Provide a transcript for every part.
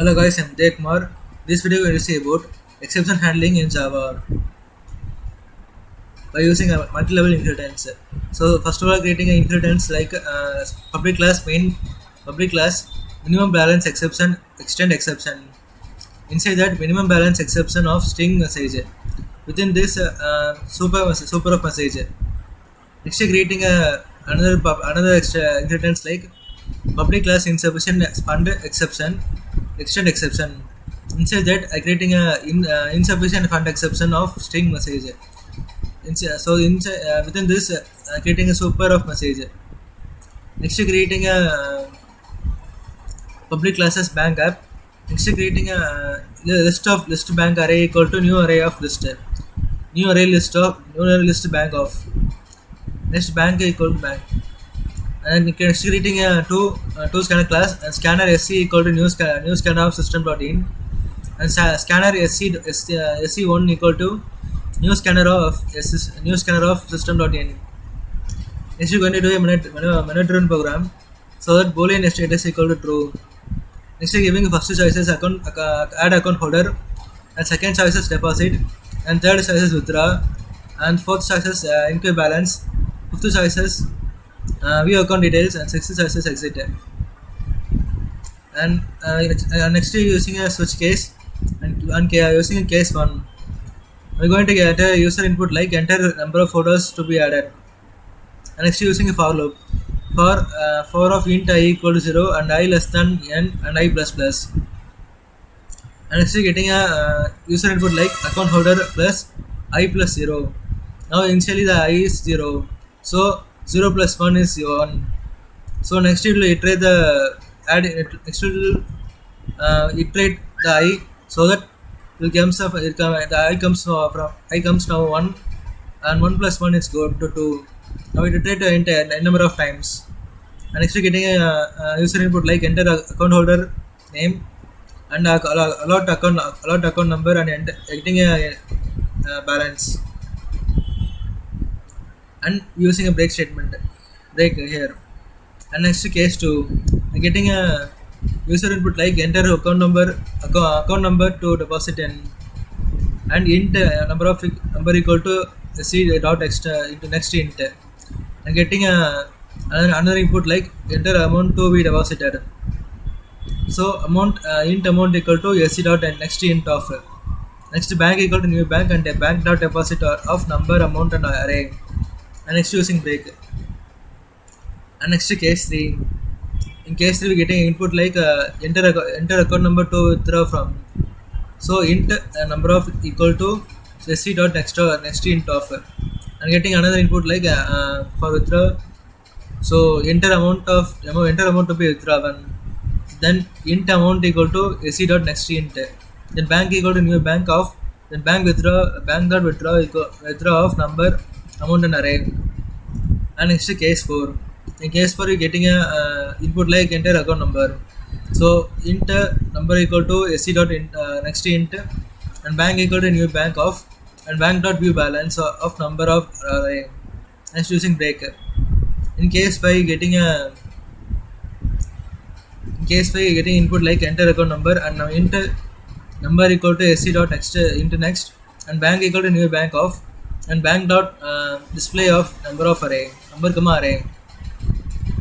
Hello guys, I'm Jay Kumar. This video will see about exception handling in Java by using a multi-level inheritance. So first of all, creating an inheritance like public class main, public class minimum balance exception, extend exception. Inside that minimum balance exception of string message. Within this super of message. Next, creating another extra inheritance like public class insufficient fund exception, extend exception. Inside that, creating insufficient fund exception of string message. Within this, creating a super of message. Next, creating a public classes bank app. Next, creating a list bank array equal to new array of list. New array list bank of next bank equal to bank. And next creating a two scanner class and scanner sc equal to new scanner of system.in and scanner sc1 equal to new scanner of system.in. Next you're going to do a minute run program so that boolean status equal to true. Next you're giving first choice is add account holder and second choice is deposit and third choice is withdraw and fourth choice is inquiry balance, fifth choice is view account details and sixth choice is exit. And next you're using a switch case and using a case 1. We're going to get a user input like enter number of photos to be added. And next using a for loop for of int I equal to 0 and I less than n and I plus plus. And next you're getting a user input like account holder plus I plus 0. Now initially the I is 0, so 0 plus 1 is 1. So next it will iterate the next it will iterate the I so that the I comes from I comes now 1 and 1 plus 1 is go to 2. Now it iterate the n number of times. And next getting a user input like enter account holder name and allot account number and getting a balance and using a break here. And next case 2 getting a user input like enter account number to deposit in and int number equal to c dot extra into next int and getting another input like enter amount to be deposited. So int amount equal to sc dot and next int of next bank equal to new bank and a bank dot deposit of number amount and array. And next using break. And next case 3. In case 3 we getting input like enter account number to withdraw from. So int number of equal to sc dot next int of and getting another input like for withdraw. So enter amount to be withdrawn. Then int amount equal to sc dot next int. Then bank equal to new bank of then bank dot withdraw of number amount and array. And next case 4. In case 4 you getting a input like enter account number. So int number equal to sc dot next int and bank equal to new bank of and bank dot view balance of number of array. Next using break. In case 5 getting input like enter account number and now int number equal to sc dot next and bank equal to new bank of and bank dot display of number of array number comma array.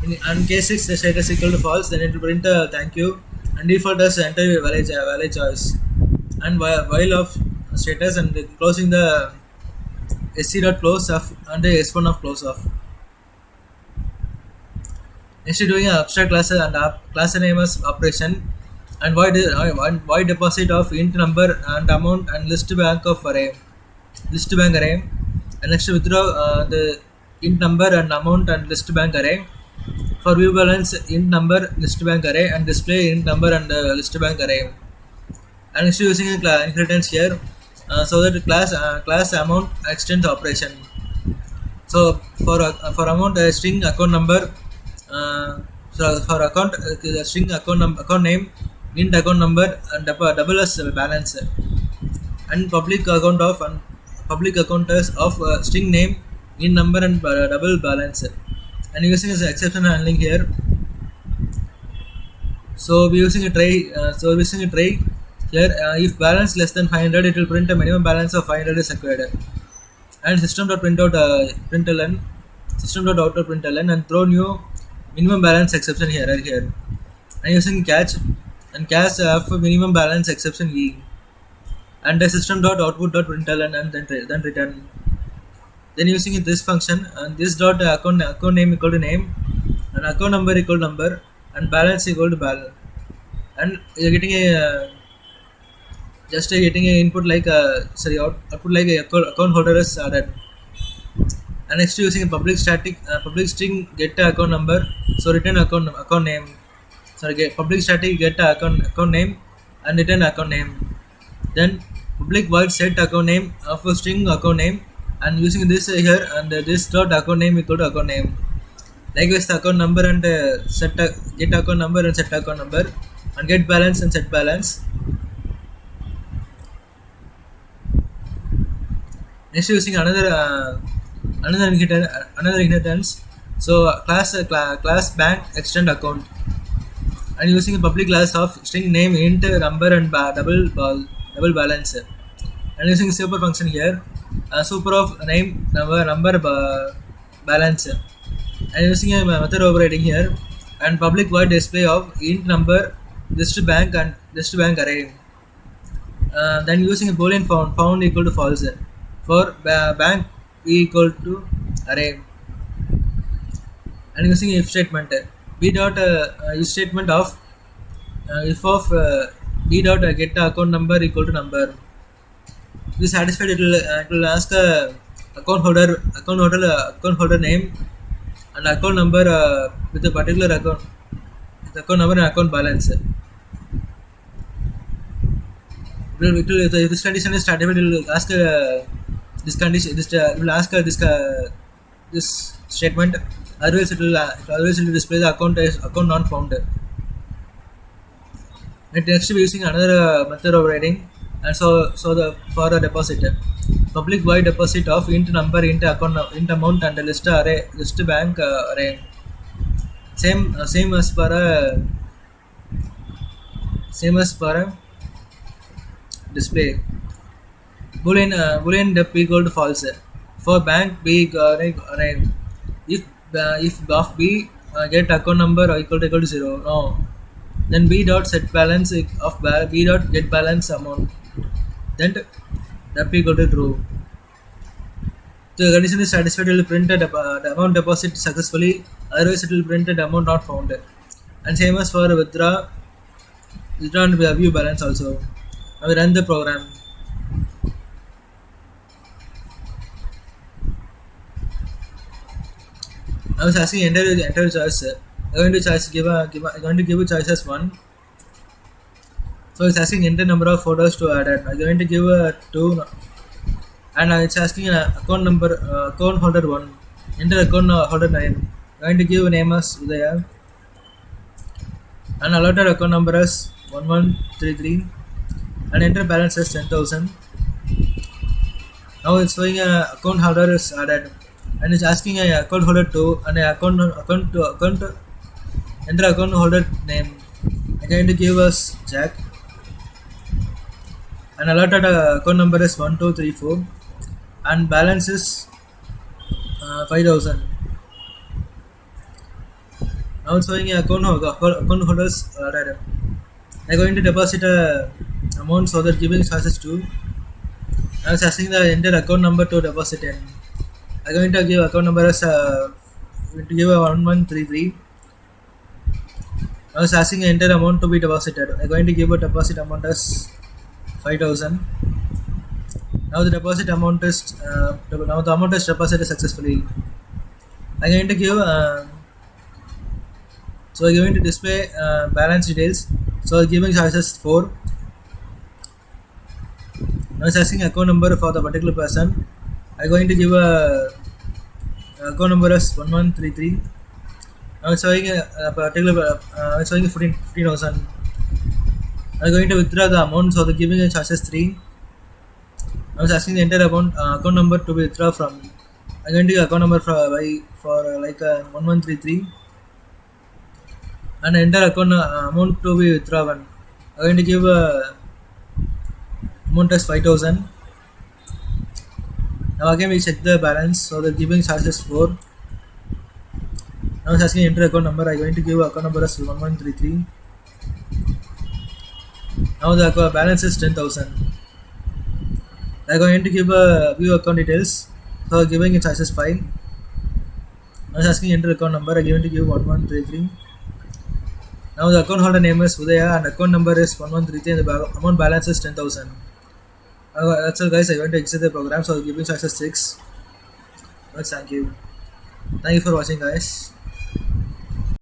In case 6 the status equal to false, then it will print a thank you and default as enter value choice and while of status and closing the sc dot close off and the s1 of close off. Next doing an abstract class and class name as operation and void deposit of int number and amount and list bank array. And next withdraw the int number and amount and list bank array. For view balance int number list bank array and display int number and list bank array. And next using a inheritance here so that class amount extends operation. So for amount string account number so for account string account name int account number and double as balance and public account of string name int number and double balance. And using as exception handling here So we're using a try. So we're using a try here. If balance less than 500, it will print a minimum balance of 500 is acquired. And system.println system.out.println and throw new minimum balance exception here. And using catch and catch of minimum balance exception e and the system.output.println and then return. Then using this function and this dot account name equal to name and account number equal to number and balance equal to balance and you're getting a just getting a input like output like a account holder is added. And next using a public string get a account number, so return account name, sorry, get public static get a account name and return account name. Then public void set account name of a string account name and using this here and this dot account name equal to account name. Likewise the account number and get account number and set account number and get balance and set balance. Next using another inheritance. So class bank extend account and using a public class of string name int number and double balance and using super function here super of name number balance and using a method overriding here and public void display of int number list bank and list bank array. Then using a boolean found equal to false for bank b equal to array and using if statement b dot if statement of if of b dot get account number equal to number. If satisfied, it will ask account holder name and account number with a particular account number and account balance. If this condition is satisfied, it will ask this condition. It will ask this statement. Otherwise, it will display the account as account not found. And next we using another method overriding, and so the for a deposit, public void deposit of int number, int account, int amount, and list array, list bank array. Same as for a display. Boolean dep equal to false for bank b array. If of b get account number equal to 0, no. Then b dot set balance of b dot get balance amount. Then dep equal to true. The condition is satisfied, it will print the amount deposit successfully. Otherwise, it will print the amount not found. And same as for withdraw and view balance also. I will run the program. I was asking enter choice. I'm going to give a choice as 1. So it's asking enter number of photos to add. I'm going to give 2, and it's asking account number account holder 1. Enter account holder name. I'm going to give name as Udaya and allotted account number as 1133 and enter balance as 10,000. Now it's showing account holder is added. And it's asking a account holder 2 and a account enter account holder name. I'm going to give us Jack and allotted account number is 1234 and balance is 5,000. Now it's showing a account holders added. I'm going to deposit a amount, so that giving choices to. I was asking the enter account number to deposit in. I'm going to give account number as to give a 1133. I was asking enter amount to be deposited. I'm going to give a deposit amount as 5,000. Now the deposit amount is now the amount is deposited successfully. I'm going to give so I'm going to display balance details. So giving choices 4. Now it's asking account number for the particular person. I'm going to give a account number as 1133. Now it's showing a particular it's showing 15,000. I'm going to withdraw the amount, so the giving a choices 3. I was asking the entire account number to be withdraw from. I'm going to give account number for 1133. and enter account amount to be withdrawn. I'm going to give amount as 5,000. Now again we check the balance. So the giving charges 4. Now it's asking enter account number. I'm going to give account number as 1133. Now the balance is 10,000. I'm going to give view account details. So giving it charges 5. Now it's asking enter account number. I'm going to give 1133. Now the account holder name is Udaya and account number is 1133 and the amount balance is 10,000. That's all guys, I want to exit the program, so giving success 6. Well, thank you. Thank you for watching guys.